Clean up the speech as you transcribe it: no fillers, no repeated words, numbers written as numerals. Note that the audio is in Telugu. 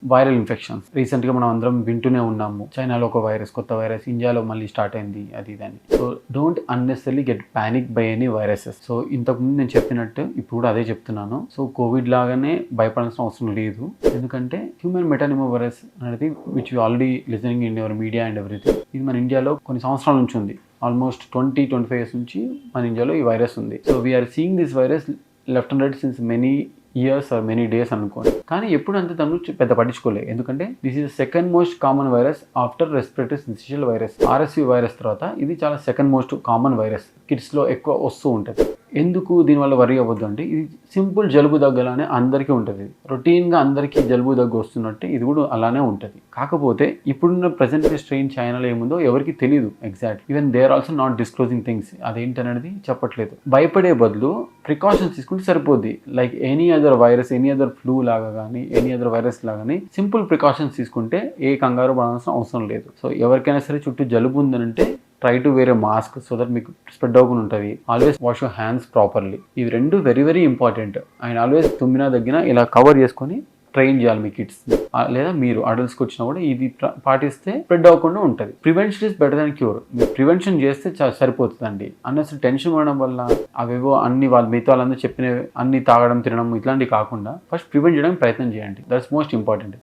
వైరల్ ఇన్ఫెక్షన్స్ రీసెంట్గా మనం అందరం వింటూనే ఉన్నాము. చైనాలో ఒక వైరస్, కొత్త వైరస్ ఇండియాలో మళ్ళీ స్టార్ట్ అయింది, అది ఇది అని. So don't unnecessary get panic by any viruses. So ఇంతకుముందు నేను చెప్పినట్టు ఇప్పుడు కూడా అదే చెప్తున్నాను. సో కోవిడ్ లాగానే భయపడాల్సిన అవసరం లేదు. ఎందుకంటే హ్యూమన్ మెటానిమో వైరస్ అనేది which you already listening in your media and everything, ఇది మన ఇండియాలో కొన్ని సంవత్సరాల నుంచి ఉంది. ఆల్మోస్ట్ 20-25 years నుంచి మన ఇండియాలో ఈ వైరస్ ఉంది. So we are seeing this virus left and right since many years or many days అనుకోండి. కానీ ఎప్పుడు అంత దాని గురించి పెద్ద పట్టించుకోలేదు. ఎందుకంటే this is second most common virus after respiratory syncytial virus. RSV virus తర్వాత ఇది చాలా సెకండ్ మోస్ట్ కామన్ వైరస్. కిడ్స్లో ఎక్కువ వస్తూ ఉంటుంది. ఎందుకు దీనివల్ల వరి అవ్వద్దు అంటే, ఇది సింపుల్ జలుబు దగ్గలానే అందరికీ ఉంటుంది. రొటీన్గా అందరికీ జలుబు దగ్గు వస్తున్నట్టే ఇది కూడా అలానే ఉంటుంది. కాకపోతే ఇప్పుడున్న ప్రజెంట్ స్ట్రెయిన్ చైనాలో ఏముందో ఎవరికి తెలియదు exact. Even they are also not disclosing things. అదేంటనేది చెప్పట్లేదు. భయపడే బదులు ప్రికాషన్స్ తీసుకుంటే సరిపోద్ది. Like any other virus, any other flu లాగా కానీ, ఎనీ అదర్ వైరస్ లాగాని సింపుల్ ప్రికాషన్స్ తీసుకుంటే ఏ కంగారు పడాల్సిన అవసరం లేదు. సో ఎవరికైనా సరే చుట్టూ జలుబు ఉందనంటే try to wear a mask so that మీకు స్ప్రెడ్ అవ్వకుండా ఉంటుంది. Always wash your hands properly. ఇవి రెండు very very important. And always తుమ్మినా దగ్గర ఇలా కవర్ చేసుకొని ట్రైన్ చేయాలి మీ కిడ్స్, లేదా మీరు అడల్ట్స్కి వచ్చినా కూడా ఇది పాటిస్తే స్ప్రెడ్ అవ్వకుండా ఉంటుంది. Prevention is better than cure. మీరు ప్రివెన్షన్ చేస్తే సరిపోతుందండి. అన్నసలు టెన్షన్ పడడం వల్ల అవేవో అన్ని మిగతా వాళ్ళందరూ చెప్పినవి అన్ని తాగడం, తినడం ఇట్లాంటివి కాకుండా ఫస్ట్ ప్రివెంట్ చేయడానికి ప్రయత్నం చేయండి. That's most important.